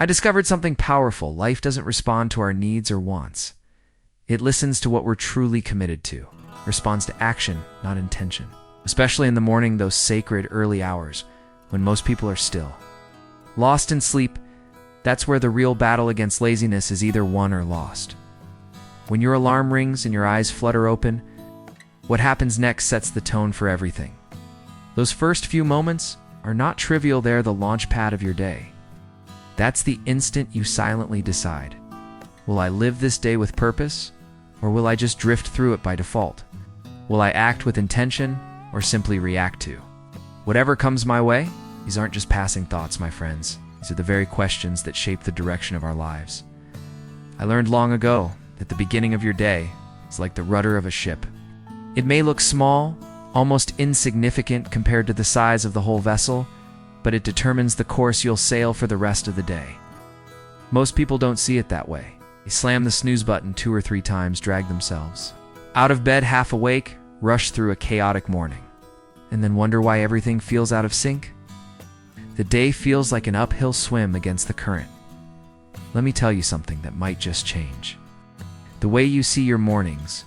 I discovered something powerful. Life doesn't respond to our needs or wants. It listens to what we're truly committed to, responds to action, not intention. Especially in the morning, those sacred early hours when most people are still. Lost in sleep, that's where the real battle against laziness is either won or lost. When your alarm rings and your eyes flutter open, what happens next sets the tone for everything. Those first few moments are not trivial, they're the launch pad of your day. That's the instant you silently decide, will I live this day with purpose, or will I just drift through it by default? Will I act with intention, or simply react to? Whatever comes my way, these aren't just passing thoughts, my friends. These are the very questions that shape the direction of our lives. I learned long ago that the beginning of your day is like the rudder of a ship. It may look small, almost insignificant compared to the size of the whole vessel, but it determines the course you'll sail for the rest of the day. Most people don't see it that way. They slam the snooze button 2 or 3 times, drag themselves out of bed half awake, rush through a chaotic morning, and then wonder why everything feels out of sync. The day feels like an uphill swim against the current. Let me tell you something that might just change the way you see your mornings.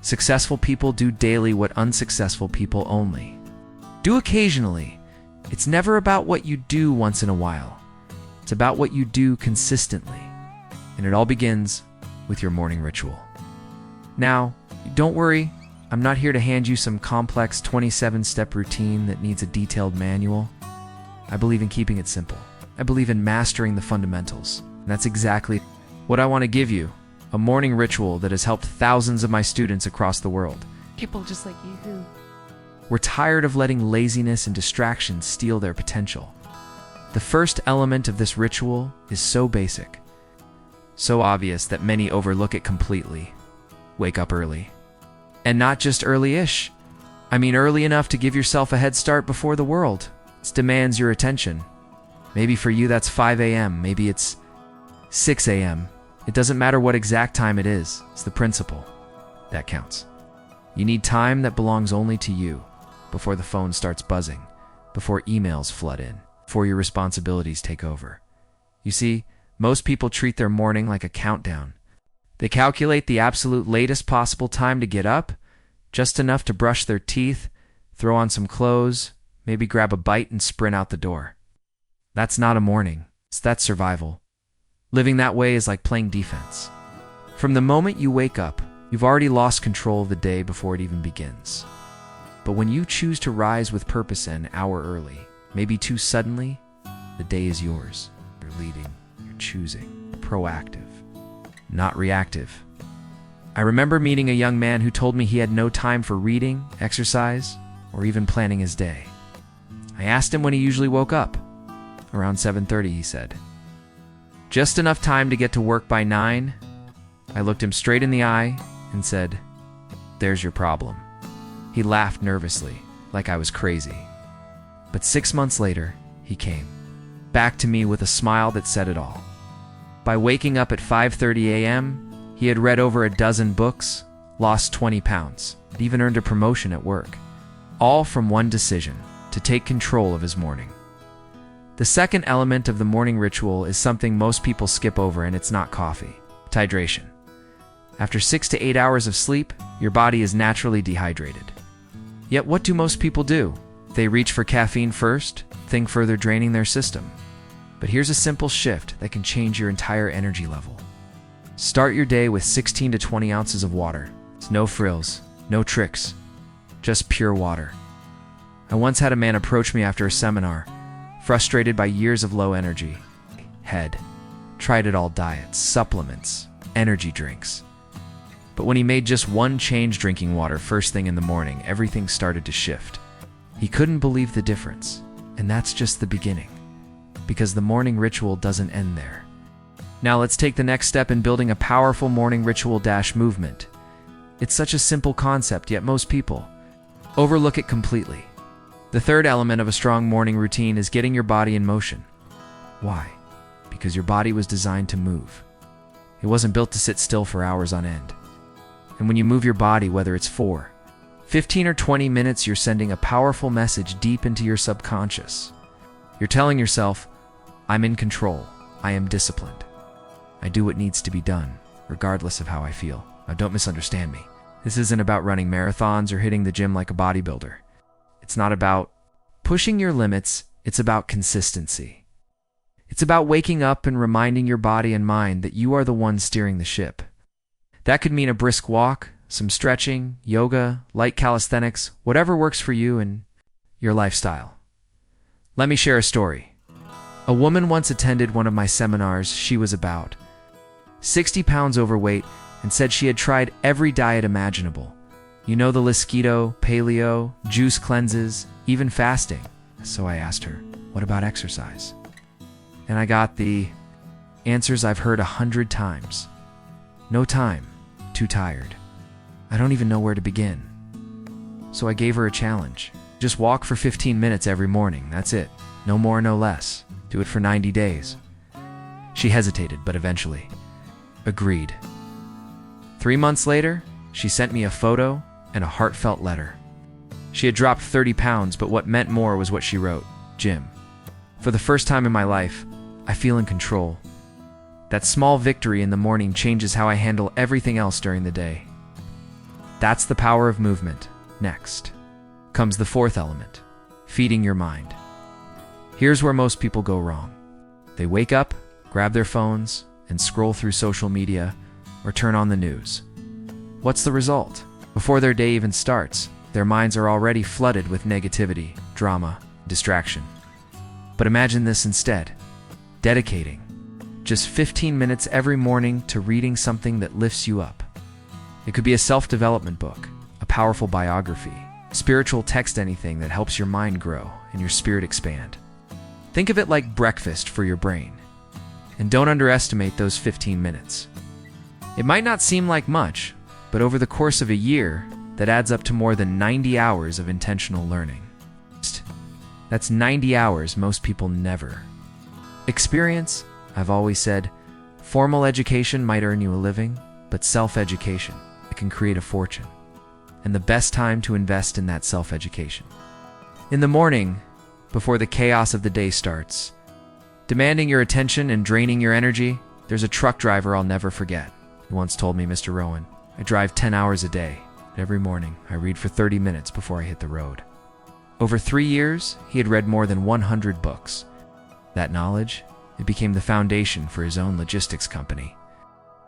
Successful people do daily what unsuccessful people only do occasionally. It's never about what you do once in a while. It's about what you do consistently. And it all begins with your morning ritual. Now, don't worry, I'm not here to hand you some complex 27-step routine that needs a detailed manual. I believe in keeping it simple. I believe in mastering the fundamentals. And that's exactly what I want to give you, a morning ritual that has helped thousands of my students across the world. People just like you who We're tired of letting laziness and distractions steal their potential. The first element of this ritual is so basic, so obvious that many overlook it completely. Wake up early. And not just early-ish. I mean early enough to give yourself a head start before the world. It demands your attention. Maybe for you that's 5 a.m., maybe it's 6 a.m. It doesn't matter what exact time it is. It's the principle that counts. You need time that belongs only to you, before the phone starts buzzing, before emails flood in, before your responsibilities take over. You see, most people treat their morning like a countdown. They calculate the absolute latest possible time to get up, just enough to brush their teeth, throw on some clothes, maybe grab a bite and sprint out the door. That's not a morning. That's survival. Living that way is like playing defense. From the moment you wake up, you've already lost control of the day before it even begins. But when you choose to rise with purpose an hour early, maybe too suddenly, the day is yours. You're leading, you're choosing, you're proactive, not reactive. I remember meeting a young man who told me he had no time for reading, exercise, or even planning his day. I asked him when he usually woke up. Around 7:30, he said. Just enough time to get to work by 9. I looked him straight in the eye and said, "There's your problem." He laughed nervously, like I was crazy. But 6 months later, he came back to me with a smile that said it all. By waking up at 5:30 a.m., he had read over a dozen books, lost 20 pounds, and even earned a promotion at work. All from one decision, to take control of his morning. The second element of the morning ritual is something most people skip over, and it's not coffee. It's hydration. After 6 to 8 hours of sleep, your body is naturally dehydrated. Yet what do most people do? They reach for caffeine first, think further draining their system. But here's a simple shift that can change your entire energy level. Start your day with 16 to 20 ounces of water. It's no frills, no tricks, just pure water. I once had a man approach me after a seminar, frustrated by years of low energy. Tried it all: diets, supplements, energy drinks. But when he made just one change, drinking water first thing in the morning, everything started to shift. He couldn't believe the difference, and that's just the beginning. Because the morning ritual doesn't end there. Now let's take the next step in building a powerful morning ritual movement. It's such a simple concept, yet most people overlook it completely. The third element of a strong morning routine is getting your body in motion. Why? Because your body was designed to move. It wasn't built to sit still for hours on end. And when you move your body, whether it's for 15 or 20 minutes, you're sending a powerful message deep into your subconscious. You're telling yourself, I'm in control. I am disciplined. I do what needs to be done, regardless of how I feel. Now, don't misunderstand me. This isn't about running marathons or hitting the gym like a bodybuilder. It's not about pushing your limits, it's about consistency. It's about waking up and reminding your body and mind that you are the one steering the ship. That could mean a brisk walk, some stretching, yoga, light calisthenics, whatever works for you and your lifestyle. Let me share a story. A woman once attended one of my seminars. She was about 60 pounds overweight and said she had tried every diet imaginable. You know, the list: keto, paleo, juice cleanses, even fasting. So I asked her, what about exercise? And I got the answers I've heard 100 times. No time, too tired. I don't even know where to begin. So I gave her a challenge. Just walk for 15 minutes every morning, that's it. No more, no less. Do it for 90 days. She hesitated, but eventually agreed. 3 months later, she sent me a photo and a heartfelt letter. She had dropped 30 pounds, but what meant more was what she wrote. Jim, for the first time in my life, I feel in control. That small victory in the morning changes how I handle everything else during the day. That's the power of movement. Next comes the fourth element, feeding your mind. Here's where most people go wrong. They wake up, grab their phones, and scroll through social media or turn on the news. What's the result? Before their day even starts, their minds are already flooded with negativity, drama, distraction. But imagine this instead: dedicating just 15 minutes every morning to reading something that lifts you up. It could be a self-development book, a powerful biography, spiritual text, anything that helps your mind grow and your spirit expand. Think of it like breakfast for your brain. And don't underestimate those 15 minutes. It might not seem like much, but over the course of a year, that adds up to more than 90 hours of intentional learning. That's 90 hours most people never experience. I've always said, formal education might earn you a living, but self-education, it can create a fortune. And the best time to invest in that self-education. In the morning, before the chaos of the day starts, demanding your attention and draining your energy, there's a truck driver I'll never forget. He once told me, Mr. Rohn, I drive 10 hours a day. Every morning, I read for 30 minutes before I hit the road. Over 3 years, he had read more than 100 books. That knowledge, it became the foundation for his own logistics company.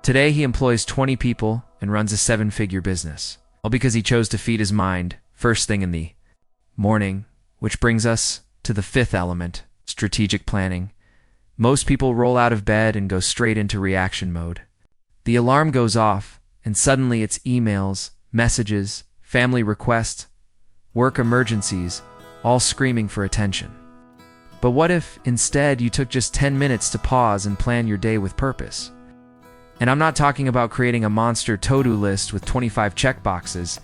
Today, he employs 20 people and runs a 7-figure business, all because he chose to feed his mind first thing in the morning, which brings us to the fifth element, strategic planning. Most people roll out of bed and go straight into reaction mode. The alarm goes off, and suddenly it's emails, messages, family requests, work emergencies, all screaming for attention. But what if, instead, you took just 10 minutes to pause and plan your day with purpose? And I'm not talking about creating a monster to-do list with 25 checkboxes.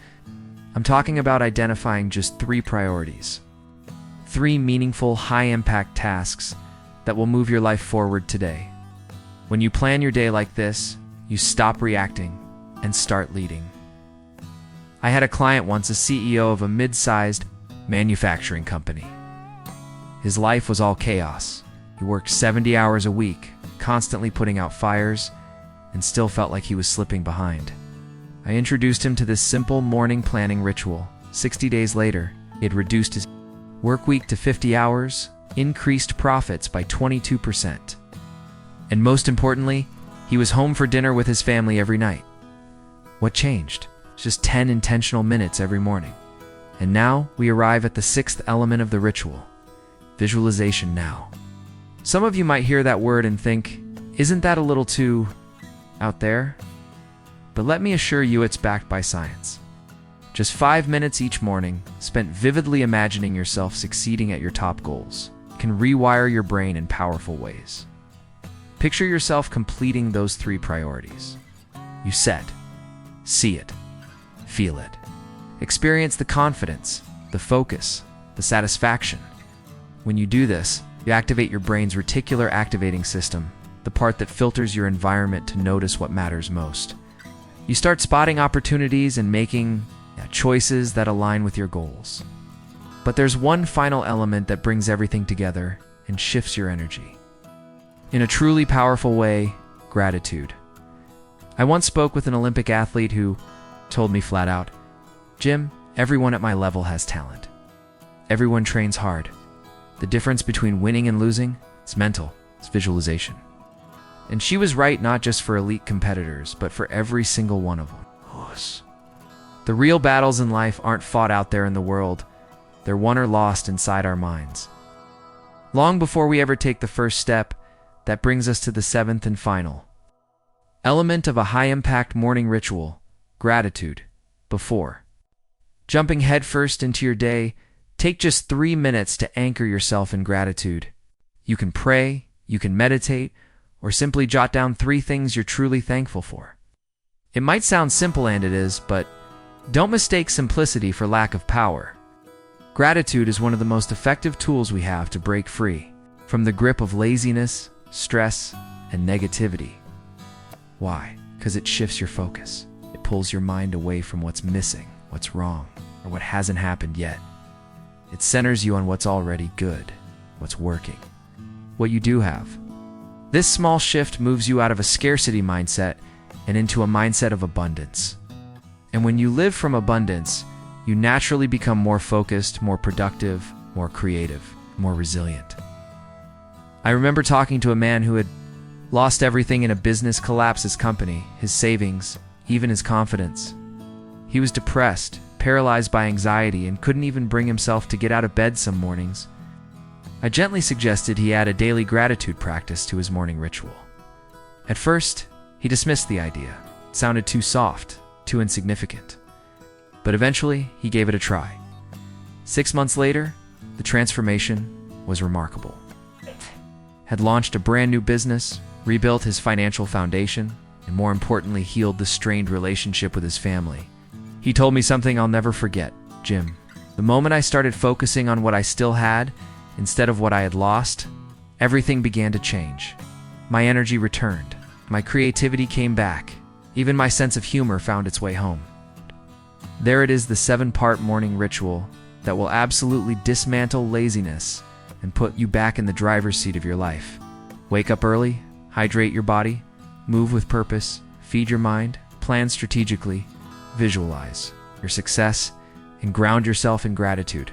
I'm talking about identifying just 3 priorities. 3 meaningful, high-impact tasks that will move your life forward today. When you plan your day like this, you stop reacting and start leading. I had a client once, a CEO of a mid-sized manufacturing company. His life was all chaos. He worked 70 hours a week, constantly putting out fires, and still felt like he was slipping behind. I introduced him to this simple morning planning ritual. 60 days later, he had reduced his work week to 50 hours, increased profits by 22%. And most importantly, he was home for dinner with his family every night. What changed? Just 10 intentional minutes every morning. And now we arrive at the 6th element of the ritual: visualization now. Some of you might hear that word and think, isn't that a little too out there? But let me assure you it's backed by science. Just 5 minutes each morning, spent vividly imagining yourself succeeding at your top goals, can rewire your brain in powerful ways. Picture yourself completing those 3 priorities. You set, see it, feel it. Experience the confidence, the focus, the satisfaction. When you do this, you activate your brain's reticular activating system, the part that filters your environment to notice what matters most. You start spotting opportunities and making choices that align with your goals. But there's one final element that brings everything together and shifts your energy. In a truly powerful way, gratitude. I once spoke with an Olympic athlete who told me flat out, "Jim, everyone at my level has talent. Everyone trains hard. The difference between winning and losing is mental, it's visualization." And she was right, not just for elite competitors, but for every single one of them. The real battles in life aren't fought out there in the world. They're won or lost inside our minds. Long before we ever take the first step, that brings us to the seventh and final element of a high-impact morning ritual: gratitude. Before jumping headfirst into your day, take just 3 minutes to anchor yourself in gratitude. You can pray, you can meditate, or simply jot down 3 things you're truly thankful for. It might sound simple, and it is, but don't mistake simplicity for lack of power. Gratitude is one of the most effective tools we have to break free from the grip of laziness, stress, and negativity. Why? Because it shifts your focus. It pulls your mind away from what's missing, what's wrong, or what hasn't happened yet. It centers you on what's already good, what's working, what you do have. This small shift moves you out of a scarcity mindset and into a mindset of abundance. And when you live from abundance, you naturally become more focused, more productive, more creative, more resilient. I remember talking to a man who had lost everything in a business collapse: his company, his savings, even his confidence. He was depressed, paralyzed by anxiety, and couldn't even bring himself to get out of bed some mornings. I gently suggested he add a daily gratitude practice to his morning ritual. At first, he dismissed the idea. It sounded too soft, too insignificant. But eventually, he gave it a try. 6 months later, the transformation was remarkable. Had launched a brand new business, rebuilt his financial foundation, and more importantly, healed the strained relationship with his family. He told me something I'll never forget. "Jim, the moment I started focusing on what I still had instead of what I had lost, everything began to change. My energy returned. My creativity came back. Even my sense of humor found its way home." There it is, the 7-part morning ritual that will absolutely dismantle laziness and put you back in the driver's seat of your life. Wake up early, hydrate your body, move with purpose, feed your mind, plan strategically, visualize your success, and ground yourself in gratitude.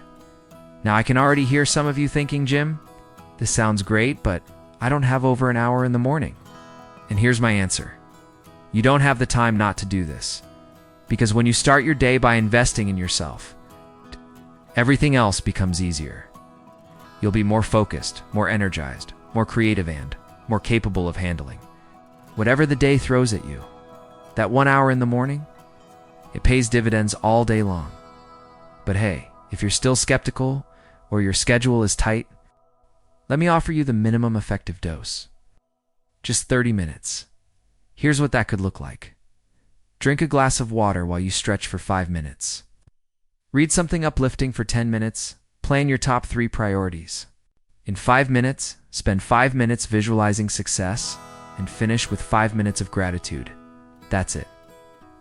Now, I can already hear some of you thinking, "Jim, this sounds great, but I don't have over an hour in the morning." And here's my answer. You don't have the time not to do this. Because when you start your day by investing in yourself, everything else becomes easier. You'll be more focused, more energized, more creative, and more capable of handling whatever the day throws at you. That 1 hour in the morning, it pays dividends all day long. But hey, if you're still skeptical or your schedule is tight, let me offer you the minimum effective dose. Just 30 minutes. Here's what that could look like. Drink a glass of water while you stretch for 5 minutes. Read something uplifting for 10 minutes. Plan your top 3 priorities. In 5 minutes, spend 5 minutes visualizing success and finish with 5 minutes of gratitude. That's it.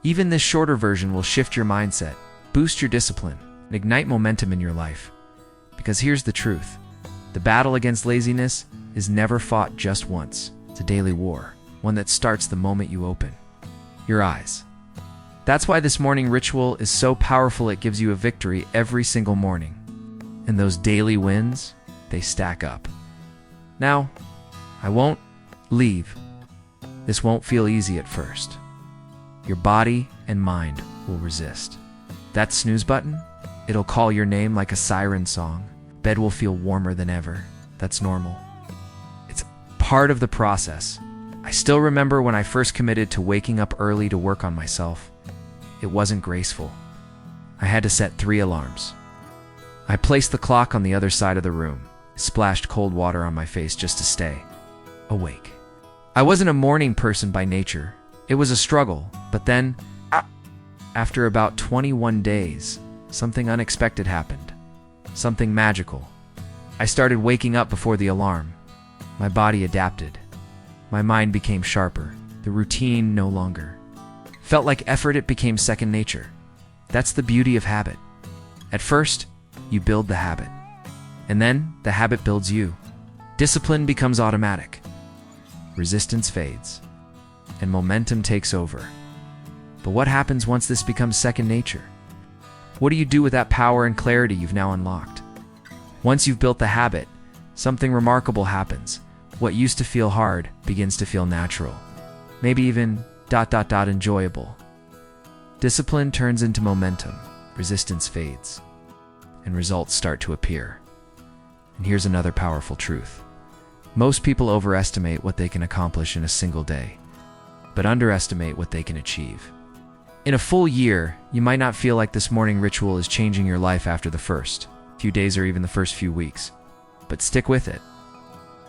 Even this shorter version will shift your mindset, boost your discipline, and ignite momentum in your life. Because here's the truth. The battle against laziness is never fought just once. It's a daily war, one that starts the moment you open your eyes. That's why this morning ritual is so powerful. It gives you a victory every single morning. And those daily wins, they stack up. Now, I won't leave. This won't feel easy at first. Your body and mind will resist. That snooze button, it'll call your name like a siren song. Bed will feel warmer than ever. That's normal. It's part of the process. I still remember when I first committed to waking up early to work on myself. It wasn't graceful. I had to set 3 alarms. I placed the clock on the other side of the room, splashed cold water on my face just to stay awake. I wasn't a morning person by nature. It was a struggle, but then, after about 21 days, something unexpected happened. Something magical. I started waking up before the alarm. My body adapted. My mind became sharper. The routine no longer felt like effort. It became second nature. That's the beauty of habit. At first, you build the habit. And then the habit builds you. Discipline becomes automatic. resistance fades, and momentum takes over. But what happens once this becomes second nature? What do you do with that power and clarity you've now unlocked? Once you've built the habit, something remarkable happens. What used to feel hard begins to feel natural, maybe even enjoyable. Discipline turns into momentum, resistance fades, and results start to appear. And here's another powerful truth. Most people overestimate what they can accomplish in a single day, but underestimate what they can achieve. In a full year, you might not feel like this morning ritual is changing your life after the first few days or even the first few weeks, but stick with it.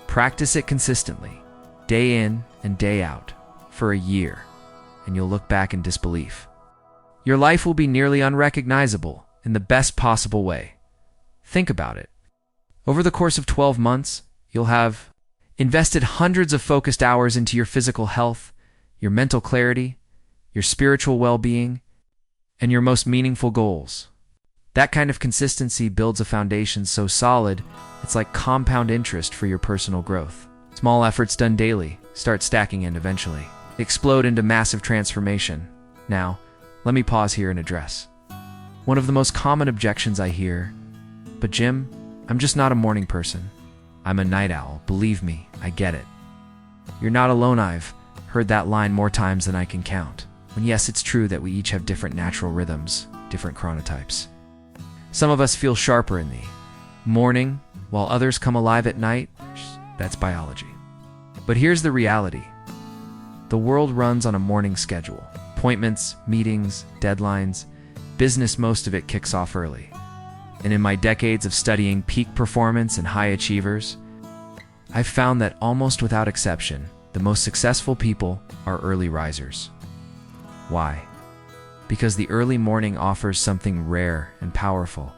Practice it consistently, day in and day out, for a year, and you'll look back in disbelief. Your life will be nearly unrecognizable in the best possible way. Think about it. Over the course of 12 months, you'll have invested hundreds of focused hours into your physical health, your mental clarity, your spiritual well-being, and your most meaningful goals. That kind of consistency builds a foundation so solid, it's like compound interest for your personal growth. Small efforts done daily start stacking and eventually explode into massive transformation. Now, let me pause here and address one of the most common objections I hear. But Jim, I'm just not a morning person. I'm a night owl. Believe me, I get it. You're not alone. I've heard that line more times than I can count. And yes, it's true that we each have different natural rhythms, different chronotypes. Some of us feel sharper in the morning, while others come alive at night. That's biology. But here's the reality. The world runs on a morning schedule. Appointments, meetings, deadlines, business, most of it kicks off early. And in my decades of studying peak performance and high achievers, I've found that almost without exception, the most successful people are early risers. Why? Because the early morning offers something rare and powerful.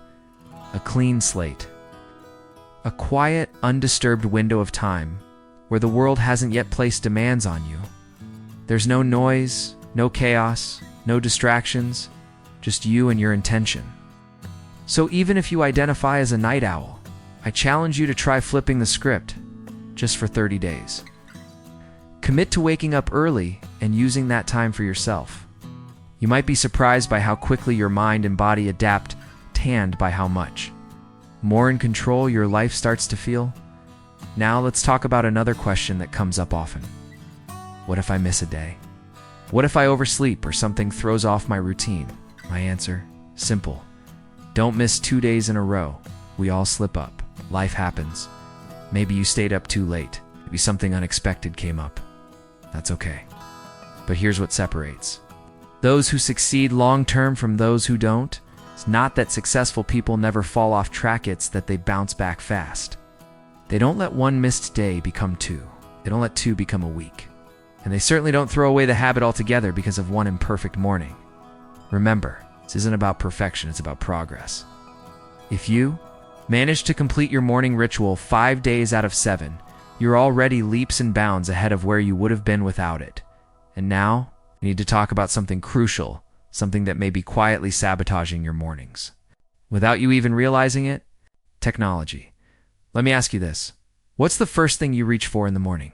A clean slate. A quiet, undisturbed window of time where the world hasn't yet placed demands on you. There's no noise, no chaos, no distractions, just you and your intention. So even if you identify as a night owl, I challenge you to try flipping the script just for 30 days. Commit to waking up early and using that time for yourself. You might be surprised by how quickly your mind and body adapt, tanned by how much more in control your life starts to feel. Now let's talk about another question that comes up often. What if I miss a day? What if I oversleep or something throws off my routine? My answer, simple. Don't miss 2 days in a row. We all slip up. Life happens. Maybe you stayed up too late. Maybe something unexpected came up. That's okay. But here's what separates those who succeed long-term from those who don't. It's not that successful people never fall off track, it's that they bounce back fast. They don't let one missed day become two. They don't let two become a week. And they certainly don't throw away the habit altogether because of one imperfect morning. Remember, this isn't about perfection, it's about progress. If you manage to complete your morning ritual 5 days out of 7, you're already leaps and bounds ahead of where you would have been without it. And now, we need to talk about something crucial, something that may be quietly sabotaging your mornings. Without you even realizing it, technology. Let me ask you this. What's the first thing you reach for in the morning?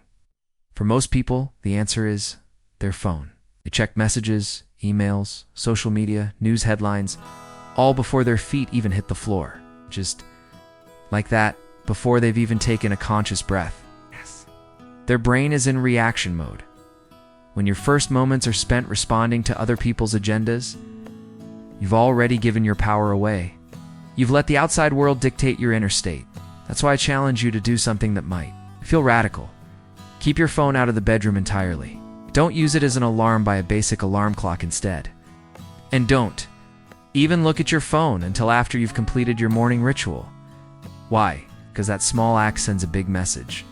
For most people, the answer is their phone. They check messages, emails, social media, news headlines, all before their feet even hit the floor. Just like that, before they've even taken a conscious breath. Yes. Their brain is in reaction mode. When your first moments are spent responding to other people's agendas, you've already given your power away. You've let the outside world dictate your inner state. That's why I challenge you to do something that might feel radical. Keep your phone out of the bedroom entirely. Don't use it as an alarm by a basic alarm clock instead. And don't even look at your phone until after you've completed your morning ritual. Why? Because that small act sends a big message.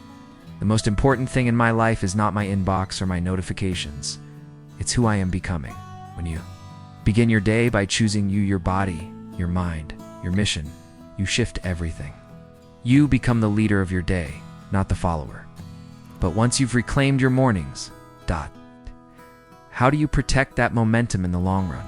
The most important thing in my life is not my inbox or my notifications. It's who I am becoming. When you begin your day by choosing you, your body, your mind, your mission, you shift everything. You become the leader of your day, not the follower. But once you've reclaimed your mornings, how do you protect that momentum in the long run?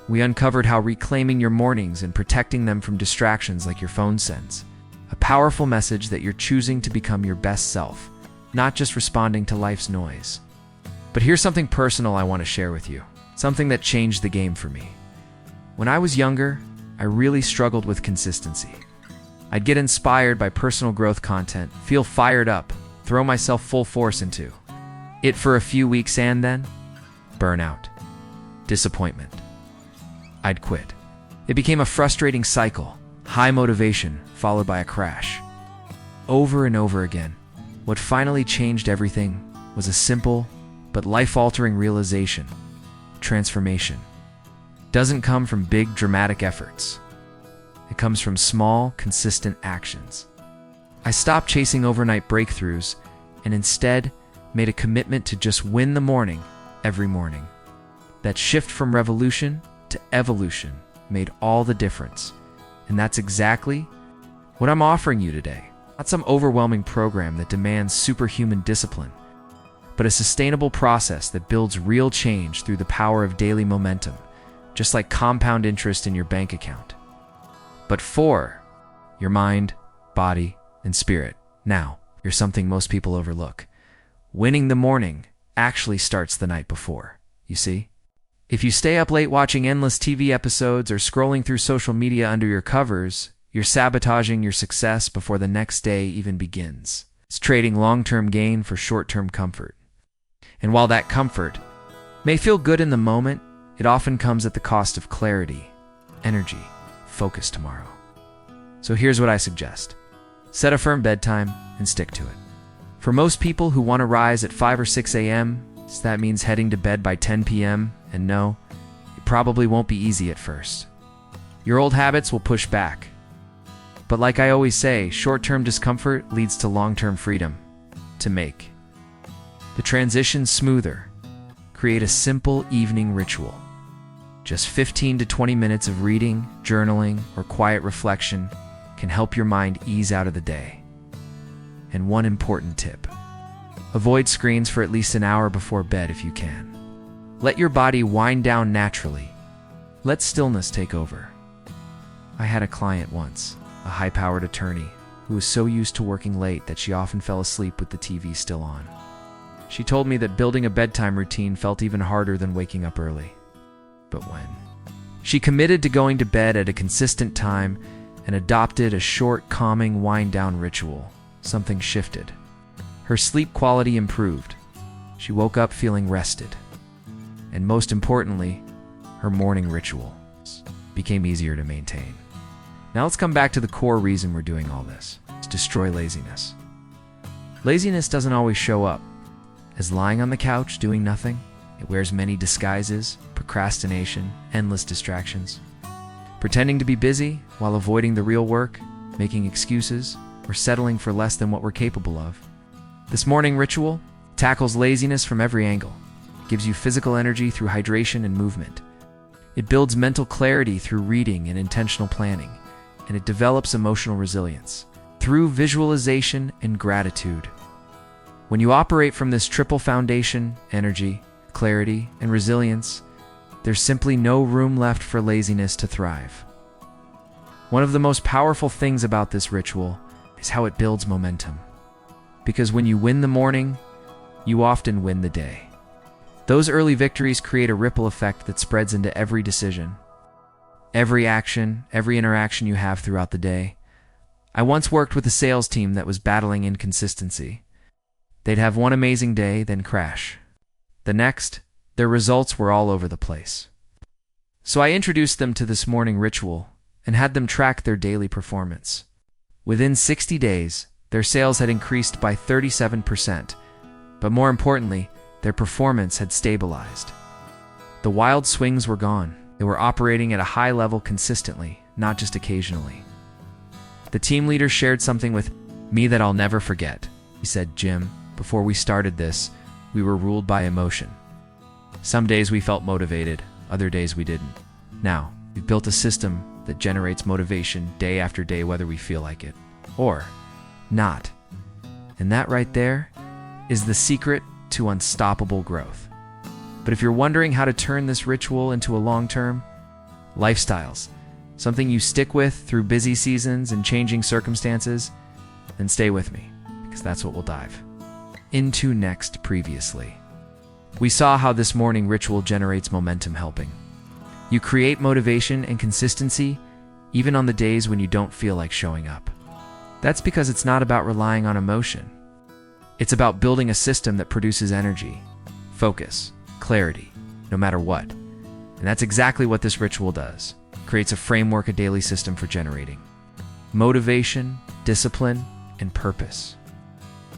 We uncovered how reclaiming your mornings and protecting them from distractions like your phone sends a powerful message that you're choosing to become your best self, not just responding to life's noise. But here's something personal I want to share with you, something that changed the game for me. When I was younger, I really struggled with consistency. I'd get inspired by personal growth content, feel fired up, throw myself full force into it for a few weeks, and then burnout, disappointment. I'd quit. It became a frustrating cycle, high motivation followed by a crash. Over and over again. What finally changed everything was a simple but life-altering realization. Transformation doesn't come from big dramatic efforts. It comes from small, consistent actions. I stopped chasing overnight breakthroughs and instead made a commitment to just win the morning every morning. That shift from revolution to evolution made all the difference. And that's exactly what I'm offering you today. Not some overwhelming program that demands superhuman discipline, but a sustainable process that builds real change through the power of daily momentum, just like compound interest in your bank account. But for your mind, body, and spirit. Now, here's something most people overlook. Winning the morning actually starts the night before, you see? If you stay up late watching endless TV episodes or scrolling through social media under your covers, you're sabotaging your success before the next day even begins. It's trading long-term gain for short-term comfort. And while that comfort may feel good in the moment, it often comes at the cost of clarity, energy, focus tomorrow. So here's what I suggest. Set a firm bedtime and stick to it. For most people who want to rise at 5 or 6 a.m., that means heading to bed by 10 p.m., and no, it probably won't be easy at first. Your old habits will push back. But like I always say, short-term discomfort leads to long-term freedom. To make the transition smoother, create a simple evening ritual. Just 15 to 20 minutes of reading, journaling, or quiet reflection can help your mind ease out of the day. And one important tip: avoid screens for at least an hour before bed if you can. Let your body wind down naturally. Let stillness take over. I had a client once, a high-powered attorney, who was so used to working late that she often fell asleep with the TV still on. She told me that building a bedtime routine felt even harder than waking up early. But when she committed to going to bed at a consistent time and adopted a short, calming wind-down ritual, something shifted. Her sleep quality improved. She woke up feeling rested. And most importantly, her morning rituals became easier to maintain. Now let's come back to the core reason we're doing all this. It's destroy laziness. Laziness doesn't always show up as lying on the couch doing nothing. It wears many disguises: procrastination, endless distractions, pretending to be busy while avoiding the real work, making excuses, or settling for less than what we're capable of. This morning ritual tackles laziness from every angle. It gives you physical energy through hydration and movement. It builds mental clarity through reading and intentional planning. And it develops emotional resilience through visualization and gratitude. When you operate from this triple foundation, energy, clarity, and resilience, there's simply no room left for laziness to thrive. One of the most powerful things about this ritual is how it builds momentum. Because when you win the morning, you often win the day. Those early victories create a ripple effect that spreads into every decision, every action, every interaction you have throughout the day. I once worked with a sales team that was battling inconsistency. They'd have one amazing day, then crash. The next, their results were all over the place. So I introduced them to this morning ritual and had them track their daily performance. Within 60 days, their sales had increased by 37%, but more importantly, their performance had stabilized. The wild swings were gone. They were operating at a high level consistently, not just occasionally. The team leader shared something with me that I'll never forget. He said, "Jim, before we started this, we were ruled by emotion. Some days we felt motivated, other days we didn't. Now, we've built a system that generates motivation day after day whether we feel like it or not. And that right there is the secret to unstoppable growth." But if you're wondering how to turn this ritual into a long-term lifestyles, something you stick with through busy seasons and changing circumstances, then stay with me, because that's what we'll dive into next previously. We saw how this morning ritual generates momentum helping. You create motivation and consistency even on the days when you don't feel like showing up. That's because it's not about relying on emotion. It's about building a system that produces energy, focus, clarity, no matter what. And that's exactly what this ritual does. It creates a framework, a daily system for generating motivation, discipline, and purpose.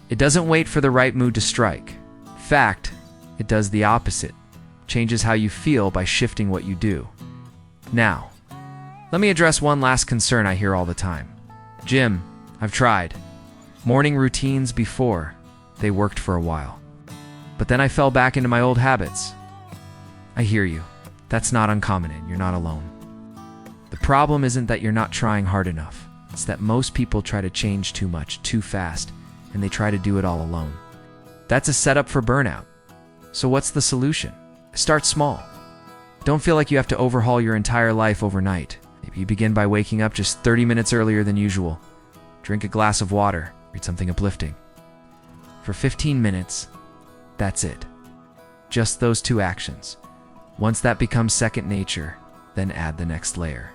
It doesn't wait for the right mood to strike. In fact, it does the opposite. Changes how you feel by shifting what you do. Now, let me address one last concern I hear all the time. Jim, I've tried. Morning routines before, they worked for a while. But then I fell back into my old habits. I hear you. That's not uncommon and you're not alone. The problem isn't that you're not trying hard enough. It's that most people try to change too much, too fast, and they try to do it all alone. That's a setup for burnout. So what's the solution? Start small. Don't feel like you have to overhaul your entire life overnight. Maybe you begin by waking up just 30 minutes earlier than usual. Drink a glass of water, read something uplifting. For 15 minutes, that's it. Just those two actions. Once that becomes second nature, then add the next layer.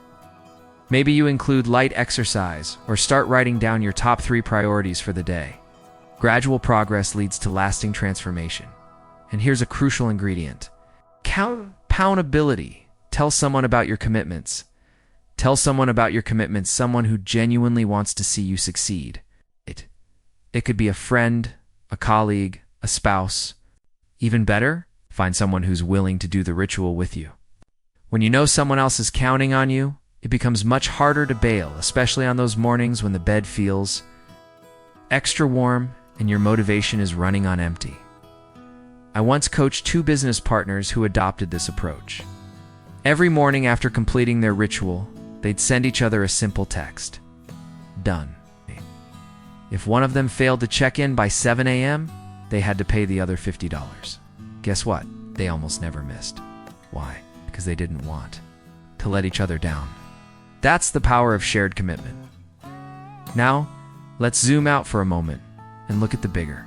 Maybe you include light exercise or start writing down your top 3 priorities for the day. Gradual progress leads to lasting transformation. And here's a crucial ingredient. Accountability. Tell someone about your commitments. Tell someone about your commitments, someone who genuinely wants to see you succeed. It could be a friend, a colleague, a spouse. Even better, find someone who's willing to do the ritual with you. When you know someone else is counting on you, it becomes much harder to bail, especially on those mornings when the bed feels extra warm and your motivation is running on empty. I once coached 2 business partners who adopted this approach. Every morning after completing their ritual, they'd send each other a simple text. Done. If one of them failed to check in by 7 a.m., they had to pay the other $50. Guess what? They almost never missed. Why? Because they didn't want to let each other down. That's the power of shared commitment. Now, let's zoom out for a moment and look at the bigger.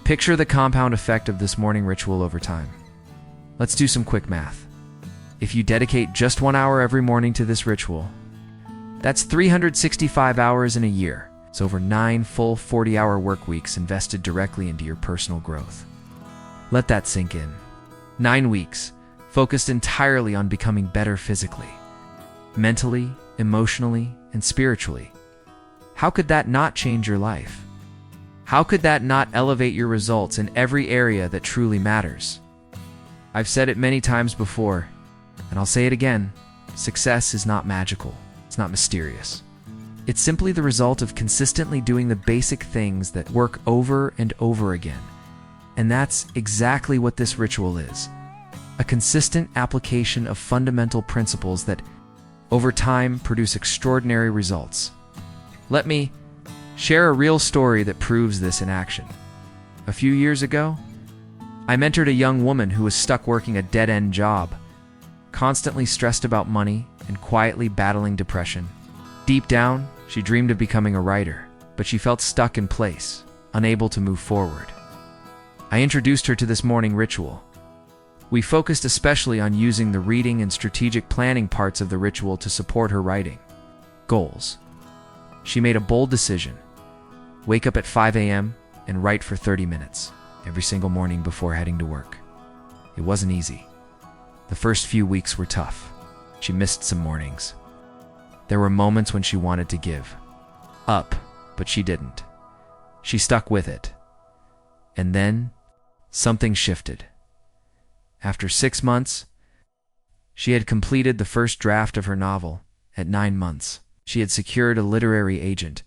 Picture the compound effect of this morning ritual over time. Let's do some quick math. If you dedicate just 1 hour every morning to this ritual, that's 365 hours in a year. It's over 9 full 40-hour work weeks invested directly into your personal growth. Let that sink in. 9 weeks, focused entirely on becoming better physically, mentally, emotionally, and spiritually. How could that not change your life? How could that not elevate your results in every area that truly matters? I've said it many times before, and I'll say it again. Success is not magical. It's not mysterious. It's simply the result of consistently doing the basic things that work over and over again. And that's exactly what this ritual is. A consistent application of fundamental principles that, over time, produce extraordinary results. Let me share a real story that proves this in action. A few years ago, I mentored a young woman who was stuck working a dead-end job, constantly stressed about money and quietly battling depression. Deep down, she dreamed of becoming a writer, but she felt stuck in place, unable to move forward. I introduced her to this morning ritual. We focused especially on using the reading and strategic planning parts of the ritual to support her writing goals. She made a bold decision: wake up at 5 a.m. and write for 30 minutes every single morning before heading to work. It wasn't easy. The first few weeks were tough. She missed some mornings. There were moments when she wanted to give up, but she didn't. She stuck with it. And then something shifted. After 6 months, she had completed the first draft of her novel. At 9 months, she had secured a literary agent,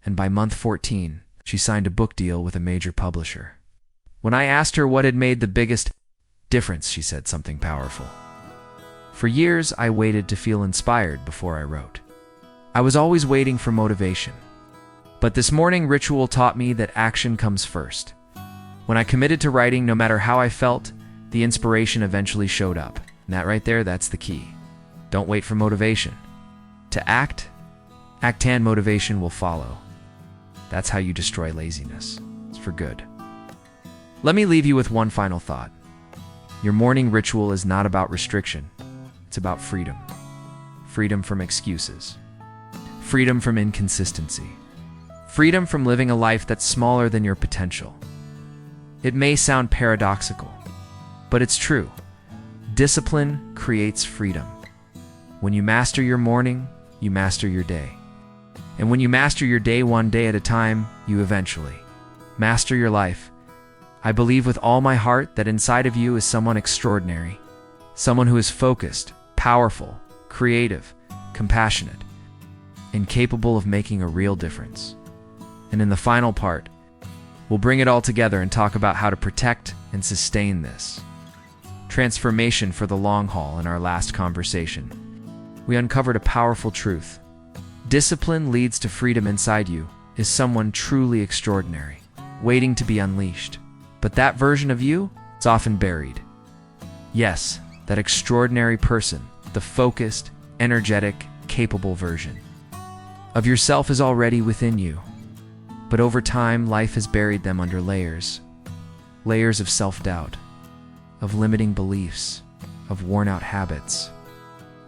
and by month 14, she signed a book deal with a major publisher. When I asked her what had made the biggest difference, she said something powerful. For years, I waited to feel inspired before I wrote. I was always waiting for motivation. But this morning ritual taught me that action comes first. When I committed to writing, no matter how I felt, the inspiration eventually showed up. And that right there, that's the key. Don't wait for motivation. To act and motivation will follow. That's how you destroy laziness. It's for good. Let me leave you with one final thought. Your morning ritual is not about restriction. It's about freedom. Freedom from excuses. Freedom from inconsistency. Freedom from living a life that's smaller than your potential. It may sound paradoxical, but it's true. Discipline creates freedom. When you master your morning, you master your day. And when you master your day one day at a time, you eventually master your life. I believe with all my heart that inside of you is someone extraordinary, someone who is focused, powerful, creative, compassionate, and capable of making a real difference. And in the final part, we'll bring it all together and talk about how to protect and sustain this transformation for the long haul. In our last conversation, we uncovered a powerful truth. Discipline leads to freedom. Inside you is someone truly extraordinary, waiting to be unleashed. But that version of you is often buried. Yes, that extraordinary person, the focused, energetic, capable version of yourself is already within you. But over time, life has buried them under layers. Layers of self-doubt, of limiting beliefs, of worn-out habits,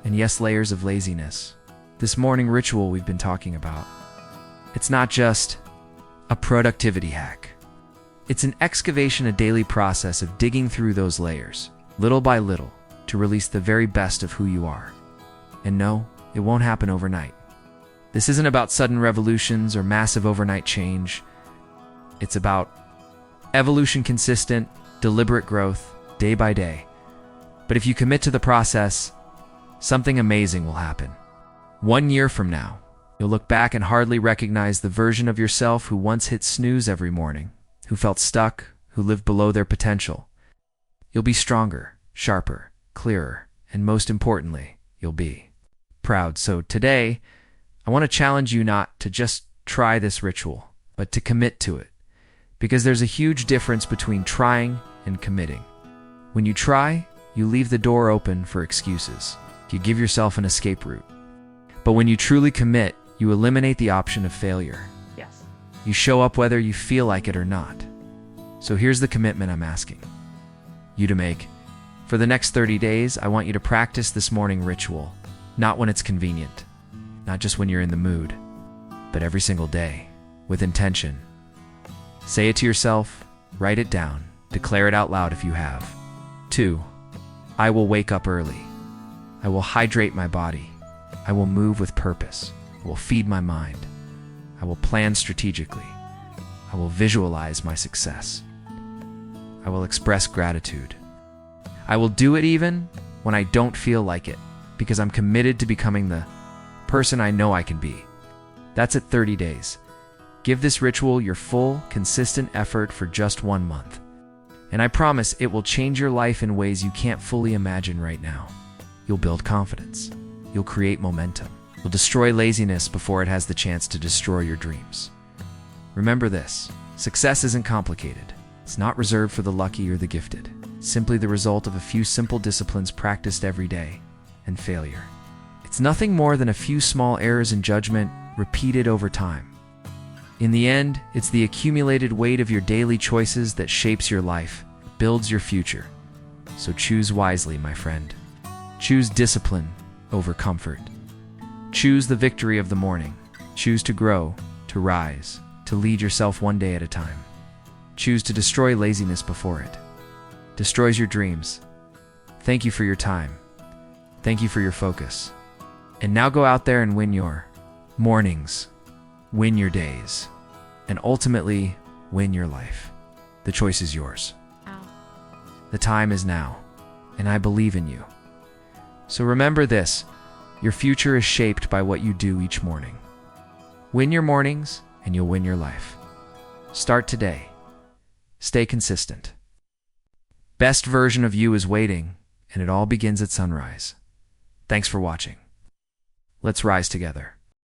and yes, layers of laziness. This morning ritual we've been talking about, it's not just a productivity hack. It's an excavation, a daily process of digging through those layers, little by little, to release the very best of who you are. And no, it won't happen overnight. This isn't about sudden revolutions or massive overnight change. It's about evolution, consistent, deliberate growth, day by day. But if you commit to the process, something amazing will happen. 1 year from now, you'll look back and hardly recognize the version of yourself who once hit snooze every morning, who felt stuck, who lived below their potential. You'll be stronger, sharper, clearer, and most importantly, you'll be proud. So today, I want to challenge you not to just try this ritual, but to commit to it. Because there's a huge difference between trying and committing. When you try, you leave the door open for excuses. You give yourself an escape route. But when you truly commit, you eliminate the option of failure. Yes. You show up whether you feel like it or not. So here's the commitment I'm asking you to make. For the next 30 days, I want you to practice this morning ritual, not when it's convenient, not just when you're in the mood, but every single day, with intention. Say it to yourself, write it down, declare it out loud if you have. 2. I will wake up early. I will hydrate my body. I will move with purpose. I will feed my mind. I will plan strategically. I will visualize my success. I will express gratitude. I will do it even when I don't feel like it, because I'm committed to becoming the person I know I can be. That's at 30 days. Give this ritual your full, consistent effort for just 1 month. And I promise it will change your life in ways you can't fully imagine right now. You'll build confidence. You'll create momentum. You'll destroy laziness before it has the chance to destroy your dreams. Remember this, success isn't complicated. It's not reserved for the lucky or the gifted. It's simply the result of a few simple disciplines practiced every day. And failure, it's nothing more than a few small errors in judgment repeated over time. In the end, it's the accumulated weight of your daily choices that shapes your life, builds your future. So choose wisely, my friend. Choose discipline over comfort. Choose the victory of the morning. Choose to grow, to rise, to lead yourself one day at a time. Choose to destroy laziness before it destroys your dreams. Thank you for your time. Thank you for your focus. And now go out there and win your mornings, win your days, and ultimately win your life. The choice is yours. Ow. The time is now, and I believe in you. So remember this, your future is shaped by what you do each morning. Win your mornings, and you'll win your life. Start today. Stay consistent. Best version of you is waiting, and it all begins at sunrise. Thanks for watching. Let's rise together.